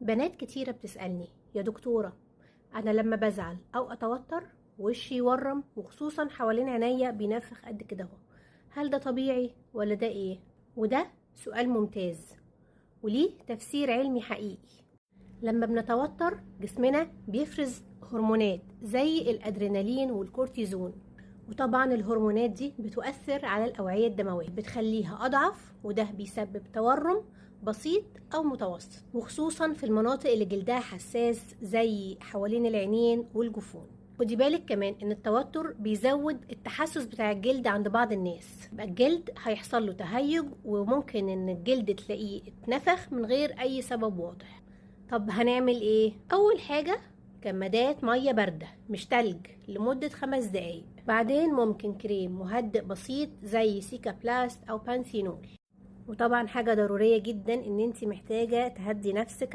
بنات كتيرة بتسألني: يا دكتورة، أنا لما بزعل أو أتوتر وشي يورم وخصوصا حوالين عينيا بينفخ قد كده اهو، هل ده طبيعي ولا ده إيه؟ وده سؤال ممتاز وليه تفسير علمي حقيقي. لما بنتوتر جسمنا بيفرز هرمونات زي الأدرينالين والكورتيزون، وطبعا الهرمونات دي بتؤثر على الأوعية الدموية، بتخليها أضعف، وده بيسبب تورم بسيط أو متوسط، وخصوصا في المناطق اللي جلدها حساس زي حوالين العينين والجفون. خدي بالك كمان ان التوتر بيزود التحسس بتاع الجلد عند بعض الناس، يبقى الجلد هيحصل له تهيج وممكن ان الجلد تلاقيه اتنفخ من غير اي سبب واضح. طب هنعمل ايه؟ اول حاجة كمادات مية باردة مش تلج لمدة 5 دقايق، بعدين ممكن كريم مهدئ بسيط زي سيكا بلاست او بانثينول. وطبعا حاجة ضرورية جدا ان انت محتاجة تهدي نفسك